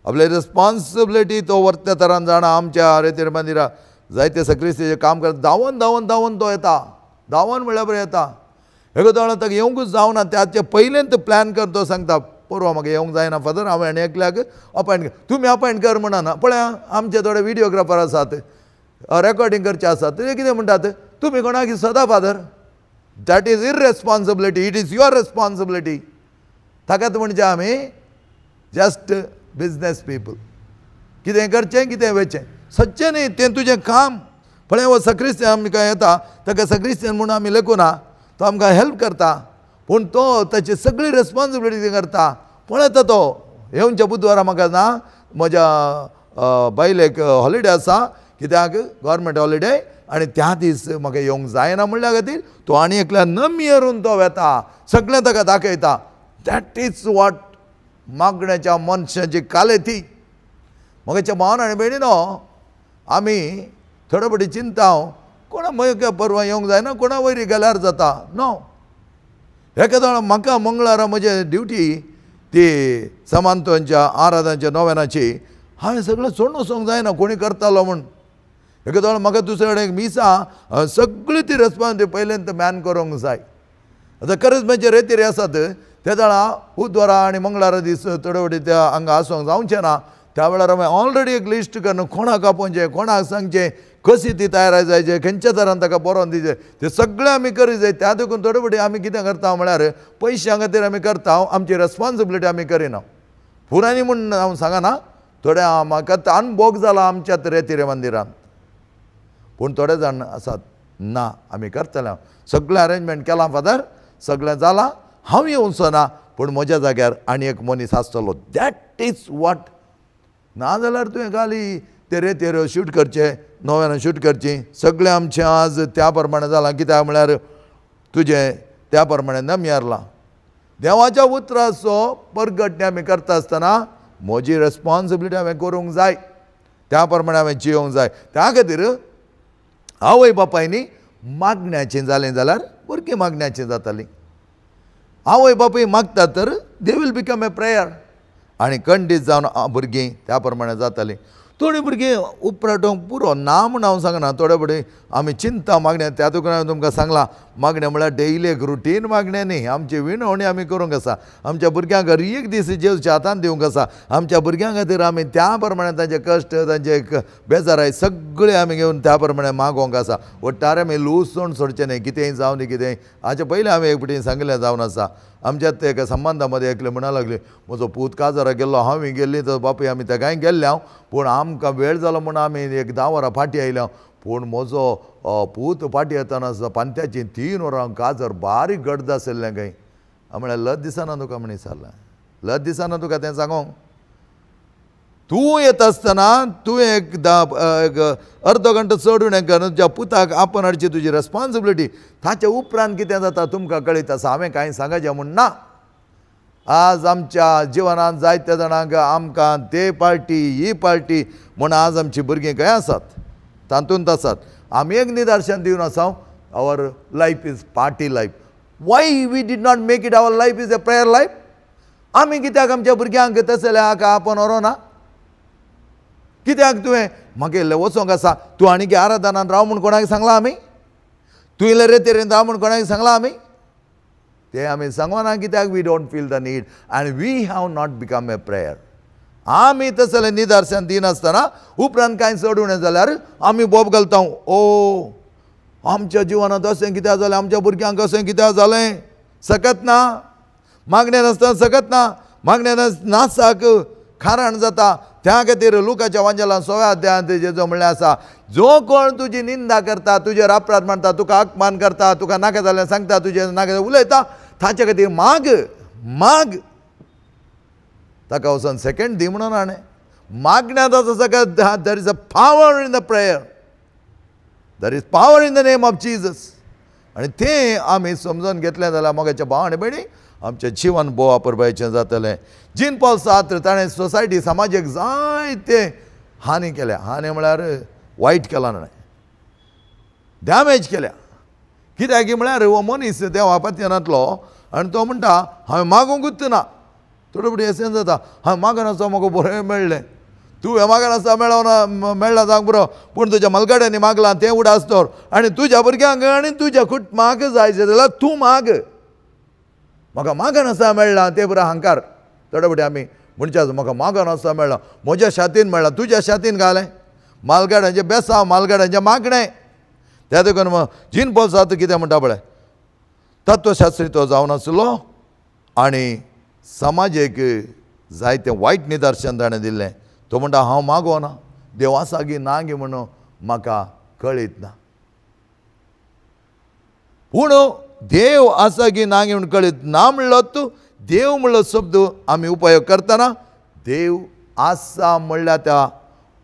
A: आपली रिस्पॉन्सिबिलिटी तो वर्त्या तरान जाणा. आमच्या रेतीर मंदिरा जायते सक्रिस्तीचें काम करता, धांवन धांवन धांवन तो येता. धांवन म्हळ्यार बरें येता. एका दोळा ताका येवंकूच जावना, त्याचे पयलेंत प्लॅन कर. तो सांगता परवा म्हाका येवंक जायना फादर, हांवें आनी एकल्याक अपॉयंट कर. तुमी अपॉयंट कर म्हणना. पळया आमचे थोडे व्हिडियोग्राफर आसात, रेकॉर्डिंग करचे आसात, ते कितें म्हणटात, तुमी कोणाक सदा father. That is irresponsibility. It is your responsibility. ताकाच म्हणजे आमी जस्ट बिजनेस पीपल. कितें करचें कितें वेचें सच्चें न्ही, तें तुजें काम. पळय हो सक्रिस्तियन आमकां येता, ताका सक्रिस्तियन म्हणून आमी लेखुना, तो आमकां हेल्प करता, पूण तो ताची सगळी रेस्पॉन्सिबिलिटी करता. पळयता तो येवच्या बुधवारा म्हाका ना म्हज्या बायलेक हॉलिडे आसा, कित्याक गव्हर्मेंट हॉलिडे, आनी त्या दीस म्हाका येवंक जायना म्हणल्या खातीर तो आनी एकल्या नमियरून तो वेता, सगळें ताका दाखयता. दॅट इज वॉट मागण्याच्या मनशाची कालेती. मोगाच्या भावान आनी भयणीनो, आमी थोडे बडी चिंता कोणा म्हाका परवा येवंक जायना, कोणा वयरी गेल्यार जाता. नो, एखादो म्हाका मंगळारा म्हजी ड्युटी ती समांतोंच्या आराधनाच्या नोवेनाची, हांवें सगळें सोडून वचोंक जायना कोणी करतालो म्हूण. एखादो म्हाका दुसरे कडेन मिसा सगळी ती रेस्पॉन्सिबिलिटी पयलेंत मॅन करूंक जाय. आतां करिस्माचे रेतीर आसात, त्या वेळा बुधवारा आनी मंगळारा दीस थोडे वटी त्या हांगा आसोंक जावचें ना. त्या वेळार हांवें ऑलरेडी एक लिस्ट करून कोणाक आपोवचें, कोणाक सांगचें, कशी ती तयार जायचे, खंयच्या तरान ताका बरोवन दिचें, तें सगळें आमी करी जाय. त्या देखून थोडे फावटी आमी कितें करता म्हळ्यार पयशां खातीर आमी करता, आमची रेस्पॉन्सिबिलिटी आमी करिना. पुराणी म्हूण हांव सांगना, थोडे म्हाका अनुभव जाला आमच्याच रेतीरे मंदिरांत, पूण थोडे जाण आसात ना आमी करतले. सगळें अरेंजमेंट केलां फादर, सगळें जालां, हांव येवचो ना, पूण म्हज्या जाग्यार आनी एक मनीस आसतलो. That is what. नाजाल्यार तुवें खाली ते रेतीर शूट करचें, नव्यान शूट करची, सगळें आमचें आज त्या प्रमाणे जालां. कित्याक म्हळ्यार तुजें त्या प्रमाणे नमियारलां. देवाच्या उतराचो परगटणे आमी करता आसतना म्हजी रेस्पॉन्सिबिलिटी हांवें करूंक जाय, त्या प्रमाणे हांवें जियोंक जाय. त्या खातीर आवय बापायनी मागण्याचें जालें जाल्यार भुरगीं मागण्याचीं जातालीं. आवय बापूय मागतात तर they will become a prayer, आनी कंडीस जावन भुरगीं त्या प्रमाणे जातालीं. थोडीं भुरगीं उपराटोवंक पुरो ना म्हूण हांव सांगना. थोडे बडे आमी चिंता मागण्या, त्या देखून हांवें तुमकां सांगलां मागणें म्हळ्यार डेली एक रुटीन मागणें न्ही. आमची विणवणी आमी करूंक आसा, आमच्या भुरग्यांक एक दीस जेवचे हातान दिवंक आसा. आमच्या भुरग्यां खातीर आमी त्या प्रमाणे तांचे कश्ट, तांचे बेजाराय सगळें आमी घेवन त्या प्रमाणे मागोवंक आसा. ಒಟ್ಟಾರೆ आमी लूसोवन सोडचें न्ही. कितेंय जावं न्ही कितेंय. हाचे पयलीं हांवें एक फावटी सांगलें जावन आसा. आमच्यात एका संबंदामध्ये एकले म्हणा लागले, म्हजो पूत काजारा गेल्लो, हांव गेल्ली तर बापूय आमी तेकाय गेल्ले हांव, पूण आमकां वेळ जालो म्हूण आमी एक 10 वरां फाटीं आयल्या. पूण म्हजो पूत फाटीं येताना पांत्याची 3 वरां काजर बारीक गड्ड आशिल्लें खंय. हांव म्हळ्यार लज दिसना तुका म्हण विचारलें. लज दिसना तुका तें सांगूंक? तूं येता आसतना तुवें एक अर्दो घंटो चडून हें कर, तुज्या पुताक आपण हाडची तुजी रेस्पॉन्सिबिलिटी. ताचे उपरांत कितें जाता तुमकां कळीत आसा. हांवें कांय सांगचें म्हूण ना. आज आमच्या जिवनांत जायत्या जाणांक आमकां ते पार्टी ही पार्टी म्हूण आज आमचीं भुरगीं खंय आसात, तातूंत आसात. आमी एक निदर्शन दिवन आसा, our life is party life. Why we did not make it our life is a prayer life? आमी कित्याक आमच्या भुरग्यांक तसले हाका आपण व्हरोना? कित्याक तुवें म्हाका इल्लें वचोंक आसा, तूं आनीक आराधनान राव म्हूण कोणाक सांगलां आमी? तूं इल्लें रेतीरेन राव म्हूण कोणाक सांगलां आमी? ते आमी सांगोना. कित्याक we don't feel the need, and we have not become a prayer. आमी तसलें निदर्शन दिनासतना उपरांत कांय चड उणें जाल्यार आमी बोब घालता ओ आमच्या जिवनांत अशें कित्याक जालें, आमच्या भुरग्यांक अशें कित्याक जालें. सकत ना, मागणें नासतना सकत ना, मागणें नासाक खाराण जाता. त्या खातीर लुकाच्या वांजेलांत 6व्या अध्यायांत जेजो म्हणलें आसा, जो कोण तुजी निंदा करता, तुजेर अपराध मांडटा, तुका अपमान करता, तुका नाका जालें सांगता, तुजें नाका उलयता, ताचे खातीर माग ताका वचून सेकंड दी म्हणून हाणें मागण्यात आसा सकत. There is a power in the prayer, there is power in the name of Jesus. आनी तें आमी समजून घेतलें जाल्यार मोगाच्या भाव आनी भयणी आमचें जिवन भोव वापरपाचें जातलें. जीन पॉल सार्त्र ताणें सोसायटी समाजाक जायते हानी केल्या. हानी म्हळ्यार वायट केलां, डॅमेज केल्या. कित्याक म्हळ्यार हो मनीस देवा पत्यानांतलो आनी तो म्हणटा हांवें मागूंकूच ना. थोडे फुडें अशें जाता, हांवें मागनासतना म्हाका बरें मेळ्ळें. तूं हें मागनासतना मेळना जावंक बरो, पूण तुज्या मलगड्यांनी मागलां तें उडास तर. आनी तुज्या भुरग्यांक आनी तुज्या कुटुंबाक जायचें जाल्यार तूं माग. म्हाका मागनासतना मेळ्ळां तें बरो अहंकार. थोडे फुडें आमी म्हणचे म्हाका मागनासतना मेळ्ळां, म्हज्या शातीन मेळ्ळां, तुज्या शातीन घालें. मालगाड्यांचें बेसांव, मालगाड्यांचें मागणें. त्या देखून जीन पॉल सार्त्र कितें म्हणटा पळय, तत्वशास्त्री तो जावन आसलो आनी समाजेक जायतें वायट निदर्शन ताणें दिल्लें. तो म्हणटा हांव मागोना, देव आसा गी ना गी म्हणून म्हाका कळीत ना. पूण देव आसा गी ना गी म्हणून कळीत ना म्हणलो तूं देव म्हणलो शब्द आमी उपयोग करतना देव आसा म्हणल्यार त्या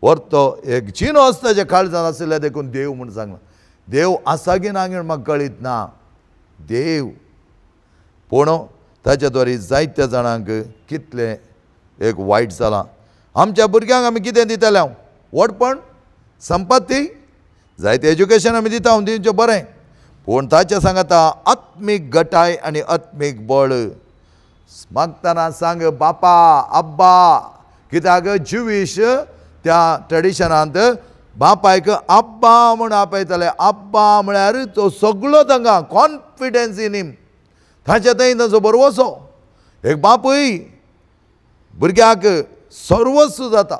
A: व्हरतो एक चिनो आसता जे काळजांत आशिल्ल्या देखून देव म्हणून सांगला. देव आसा गी ना गी म्हणून म्हाका कळीत ना. देव पूण ताच्या द्वारे जायत्या जाणांक कितलें एक वायट जालां. आमच्या भुरग्यांक आमी कितें दितले, व्हडपण, संपत्ती, जायतें एज्युकेशन आमी दिता, हांव दिवचें बरें. पूण ताच्या सांगता आत्मीक घटाय आनी आत्मीक बळ. मागतना सांग बापा अब्बा. कित्याक ज्युवीश त्या ट्रेडिशनांत बापायक अब्बा म्हूण आपयताले. अब्बा म्हळ्यार तो सगळो तांकां कॉन्फिडन्स इन हिम. ताच्या थंय ताचो बरो वसो. एक बापूय भुरग्याक सर्वस्व जाता.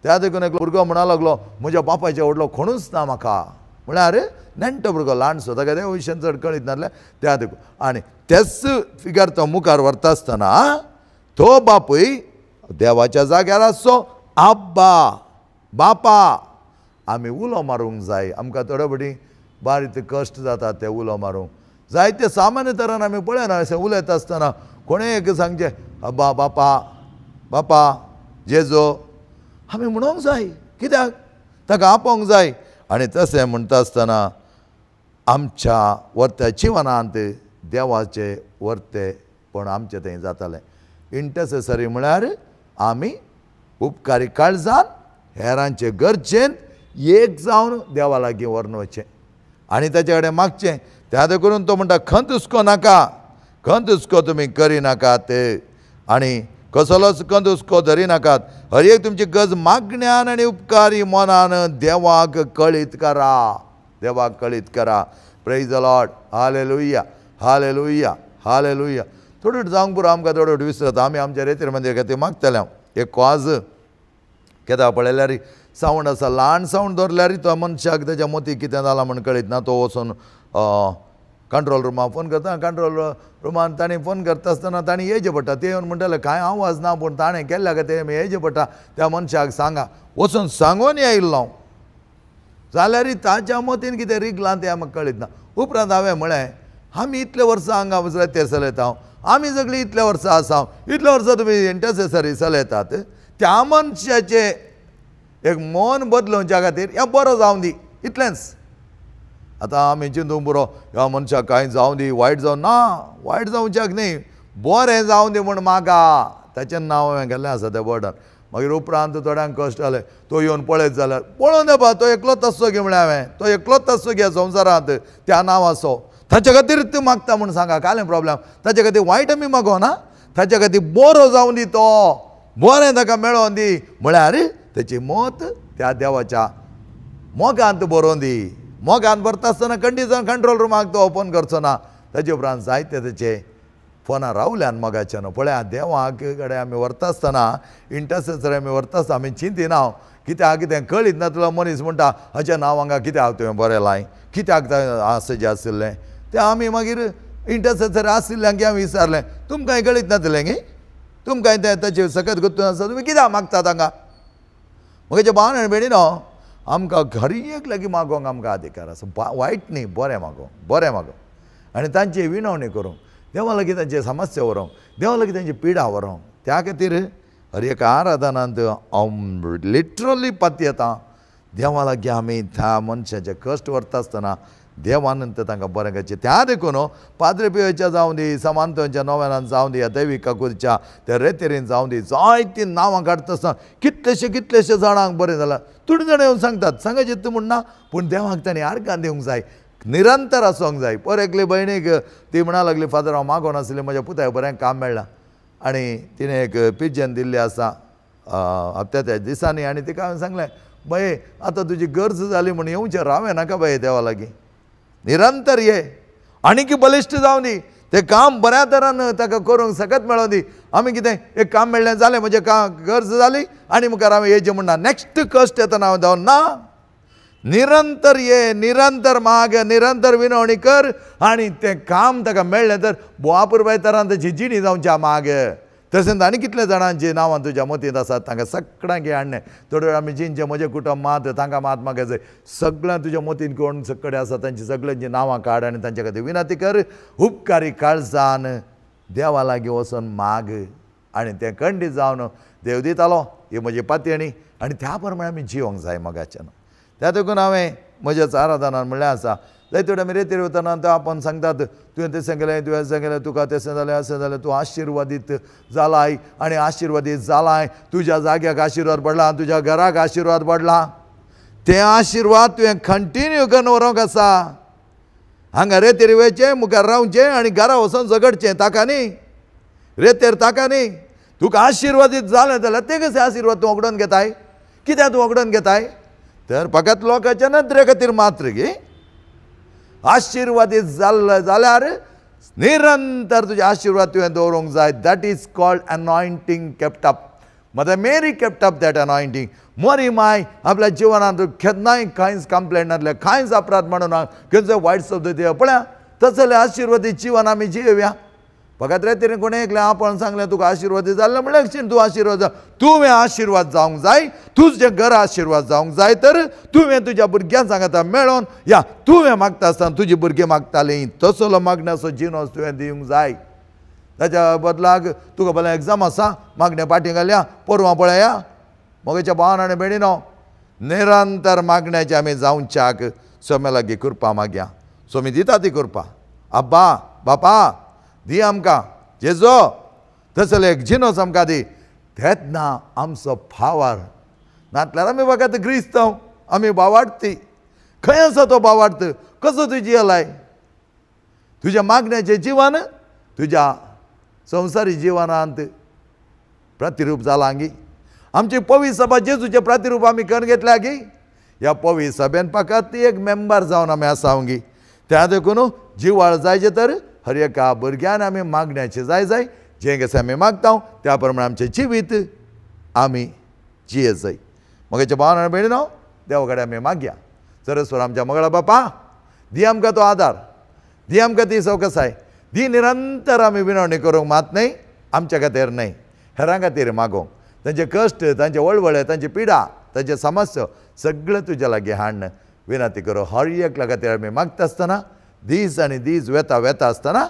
A: त्या देखून एक भुरगो म्हणा लागलो म्हज्या बापायच्या व्हडलो कोणूच ना म्हाका. म्हळ्यार नेण्टो भुरगो ल्हानसो, ताका त्या विशयान चड कळीत नासलें. त्या देखून आनी तेच फिगर तो मुखार व्हरता आसतना तो बापूय देवाच्या जाग्यार आसचो. अब्बा बापा आमी उलो मारूंक जाय. आमकां थोडे फावटी बारीक कश्ट जाता ते उलो मारूंक. जायते सामान्य तरान आमी पळयना अशें उलयता आसतना कोणें एक सांगचें अब्बा बापा बापा जेजो आमी म्हणूंक जाय. कित्याक ताका आपोवंक जाय. आनी तशें म्हणटा आसतना आमच्या वर्त्या जिवनांत देवाचें वर्तेपण आमचें थंय जातालें. इंटरसेसरी म्हळ्यार आमी उपकारी काळजान हेरांचे गरजेन एक जावन देवा लागीं व्हरून वचचें आनी ताचे कडेन मागचें. त्या करून तो म्हणटा खंत हुस्को नाका, खंत हुस्को तुमी करिनाकात आनी कसलोच खंत हुस्को धरिनाकात. हर एक तुमची गरज मागण्यान आनी उपकारी मनान देवाक कळीत करा. देवाक कळीत करा. Praise the Lord. Hallelujah hallelujah hallelujah. थोडे जावंक पुरो आमकां थोडे विसरता. आमी आमच्या रेतीर मंदिर खातीर मागतले. एक कॉज केदा पळयल्यार सावंड आसा, ल्हान सावंड धरल्यार तो मनशाक तेज्या मोती कितें जालां म्हण कळीत ना. तो वचून कंट्रोल रुमाक फोन करता. कंट्रोल रुमान ताणें फोन करता आसतना ताणें येवचें पडटा. ते येवन म्हणटाले कांय आवाज ना पूण ताणें केल्ल्या खातीर येवचें पडटा. त्या मनशाक सांगा. वचून सांगून येयल्लो जाल्यार ताच्या मोतीन कितें रिगलां तें म्हाका कळीत ना. उपरांत हांवें म्हळें आमी इतले वर्सां हांगा रेतेर चलयता, आमी सगळीं इतले वर्सां आसा, इतले वर्सां तुमी इंटरसेसरी चलयतात. त्या मनशाचें एक मन बदलोवच्या खातीर हें बरो जावं दी इतलेंच. आतां आमी चिंतूंक पुरो ह्या मनशाक कांय जावं दी, वायट जावं ना. वायट जावच्याक न्ही, बरें जावं दी म्हूण मागा. ताचें नांव हांवें गेल्लें आसा त्या बोर्डार. मागीर उपरांत थोड्यांक कश्ट जालें. तो येवन पळयत जाल्यार पळोवन येवपा तो एकलोच आसचो गे म्हळें हांवें. तो एकलोच आसचो गे संवसारांत त्या नांवाचो. ताचे खातीर तूं मागता म्हूण सांगा कालें प्रॉब्लेम. ताचे खातीर वायट आमी मागोना. ताचे खातीर बरो जावं दी, तो बरें ताका मेळोवन दी म्हळ्यार तेची मत त्या देवाच्या मोगांत बरोवन दी. मोगांत भरता आसतना कंडिशन कंट्रोल रुमाक तो ओपन करचो ना. ताचे उपरांत जायते तेचे फोनार रावल्यान मोगाच्यान पळय देवाक कडेन आमी व्हरता आसतना इंटरसेसर आमी व्हरता आसतना आमी चिंतीना कित्याक कितें कळीत ना तुला मनीस म्हणटा हाच्या नांव हांगा कित्याक तुवें बरें लाय कित्याक आसचें आशिल्लें तें आमी मागीर इंटरसेसर आशिल्ल्यांक हांवें विचारलें तुमकां कळीत नासलें गे तुमकां तें ताचे सकत गुंतून आसा तुमी कित्याक मागतात हांगा म्हज्या भावान आनी भयणीनो आमकां घडयेक लागीं मागोवंक आमकां अधिकार आसा वायट न्ही बरें मागोवंक आनी तांची विनवणी करूंक देवा लागीं तांचे समस्या व्हरूंक देवा लागीं तांची पिडा व्हरूंक त्या खातीर हर एक आराधनांत हांव लिटरली पाती येता देवा लागीं आमी त्या मनशाचे कश्ट व्हरता आसतना देवानंत तांकां बरें करचें त्या देखून पाद्रे पियोच्या जावं दी समांतच्या नोवेलान जावं दी ह्या दैवीक काकूरच्या त्या रेतेरीन जावं दी जायतीं नांवां काडटा आसतना कितलेशे जाणांक बरें जालां थोडीं जाणां येवन सांगतात सांगायचें म्हणना पूण देवाक ताणें आर्गां दिवंक जाय निरंतर आसूंक जाय पर एकले भयणीक ती म्हणा लागली फादर हांव मागोन आसलें म्हज्या पुताक बरें काम मेळ्ळां आनी तिणें एक पिजन दिल्लें आसा हप्त्याच्या दिसांनी आनी तिका हांवें सांगलें बाये आतां तुजी गरज जाली म्हूण येवचें रावें नाका बाये देवा लागीं निरंतर ये आनीक बलिश्ट जावं दी तें काम बऱ्या तरान ताका करूंक सकत मेळों दी आमी कितें एक काम मेळ्ळें जालें म्हजें गरज जाली आनी मुखार हांवें येचें म्हणना नॅक्स्ट कश्ट येतना हांव जावन ना निरंतर ये निरंतर माग निरंतर विनवणी कर आनी तें काम ताका मेळ्ळें तर बुवापुरबाय तरान ताची जिणी जावच्या माग तशेंच आनी कितले जाणांची नांवां तुज्या मतींत आसात तांकां सगळ्यांक हे हाडणें थोडे वेळ आमी जिंचे म्हजें कुटुंब मात तांकां मात मागय सगळ्यां तुज्या मतींत कोण कडेन आसा तांची सगळ्यांची नांवां काड आनी तांचे खातीर विनंती कर उपकारी काळजान देवा लागीं वचून माग आनी तें खंडीत जावन देव दितालो ही म्हजी पातयणी आनी त्या प्रमाणे आमी जिवंक जाय मोगाच्यान त्या देखून हांवें म्हज्याच आराधनान म्हणलें आसा जाय थोडे आमी रेतीर वतना आपण सांगतात तुवें तें सांगलें तुका तें जालें अशें जालें तूं आशिर्वादीत जालाय आनी आशिर्वादीत जालाय तुज्या जाग्याक आशिर्वाद पडला तुज्या घराक आशिर्वाद पडला ते आशिर्वाद तुवें कंटिन्यू करून व्हरोंक आसा हांगा रेतीर वयचें मुखार रावचें आनी घरा वचोन झगडचें ताका न्ही रेतेर ताका न्ही तुका आशिर्वादीत जालें जाल्यार ते कशें आशिर्वाद तूं वगडोवन घेताय कित्याक तूं वगडोवन घेताय तर फकत लोकांच्या नदरे खातीर मात्र गे आशिर्वादीत जाल्यार निरंतर तुजे आशिर्वाद तुवें दवरूंक जाय that is called anointing kept up Mother Mary kept up that anointing मोरी माय आपल्या जिवनांत केन्नाय कांयच कंप्लेंट नासलें कांयच अपराध म्हणून ना खंयचो वायट शब्द दिवं पळया तसलें आशिर्वादीत जिवन आमी जियेवया फकत रेतीर कोणें एकलें आपण सांगलें तुका आशिर्वादीत जाल्लें म्हणल्यार तूं आशिर्वाद तुवें आशिर्वाद जावंक जाय तुजें घर आशिर्वाद जावंक जाय तर तुवें तुज्या भुरग्यांक सांगता मेळोन या तुवें मागता आसतना तुजी भुरगीं मागतालीं तसलो मागण्याचो जिनस तुवें दिवंक जाय ताच्या बदलाक तुका भलें एग्जाम आसा मागणें फाटीं घालया परवां पळया मोगाच्या भावान आनी भयणीनो निरंतर मागण्याचें आमी जावच्याक सोम्या लागीं कृपा मागया सोमी दिता ती कृपा अब्बा बापा दी आमकां जेजो तसलें एक जिनस आमकां दी तेन्ना आमचो फावार नातल्यार आमी फकत क्रिस्तांव आमी भावार्थी खंय आसा तो भावार्थ कसो तूं जियेलाय तुज्या मागण्याचें जिवन तुज्या संवसारी जिवनांत प्रतिरूप जालां गी आमची पवित्र सभा जेजूचें प्रतिरूप आमी करून घेतल्या गी ह्या पवित्र सभेन फकत एक मेंबर जावन आमी आसांव गी त्या देखून जिवाळ जायचे तर हर एका भुरग्यान आमी मागण्याचें जाय जें कशें आमी मागता त्या प्रमाणे आमचें जिवीत आमी जिये जाय मोगाच्या भावान भयणीनो देवा कडेन आमी मागया सरस्वर आमच्या मंगळा बापा दी आमकां तो आदार दी आमकां ती सवकसाय दी निरंतर आमी विनवणी करूंक मात न्हय आमच्या खातीर न्हय हेरां खातीर मागोवंक तांचे कश्ट तांचे वळवळे तांची पिडा तांचे समस्या सगळें तुज्या लागीं हाडन विनंती करूं हर एकल्या खातीर आमी मागता आसतना दीस आनी दीस वेता आसतना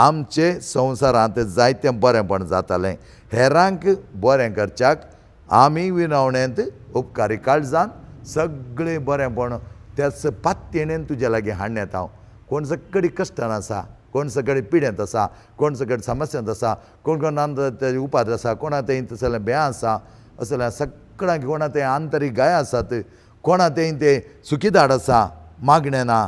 A: आमचे संवसारांत जायतें बरेंपण जातालें हेरांक बरें करच्याक आमी विनवणेंत उपकारी काळजान सगळें बरेंपण त्याच पातयेणेन तुज्या लागीं हाडून येता हांव कोण सगळीं कश्टान आसा कोण सगळीं पिडेंत आसा कोण सगळीं समस्यांत आसा कोण उपाद आसा कोणा थंय तसलें भें आसा असल्या सगळ्यांक कोणा थंय आंतरीक गाय आसात कोणा थंय ते सुखीदाड आसा मागणें ना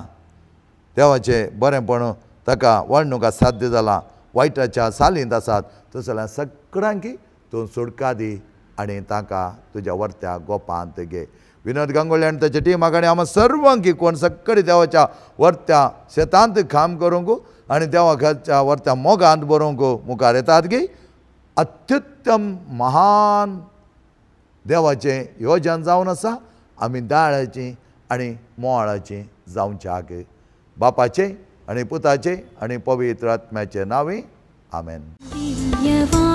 A: देवाचें बरेंपण ताका वळणुका साध्य जालां वायटाच्या सालींत आसात तसल्या सगळ्यांक तूं सुडका दी आनी तांकां तुज्या वर्त्या गोपांत घे विनोद गांगुळे आनी ताचे टिमाक आनी आमी सर्वांक कोण सक्कडी देवाच्या वर्त्या शेतांत काम करूंक आनी देवाच्या वर्त्या मोगांत बरोवंक मुखार येतात की अत्युत्तम महान देवाचें योजन जावन आसा. आमी दाळाचीं आनी मोळाचीं जावच्याक बापाचें आनी पुताचें आनी पवित्र आत्म्याचे नांवी आमेन.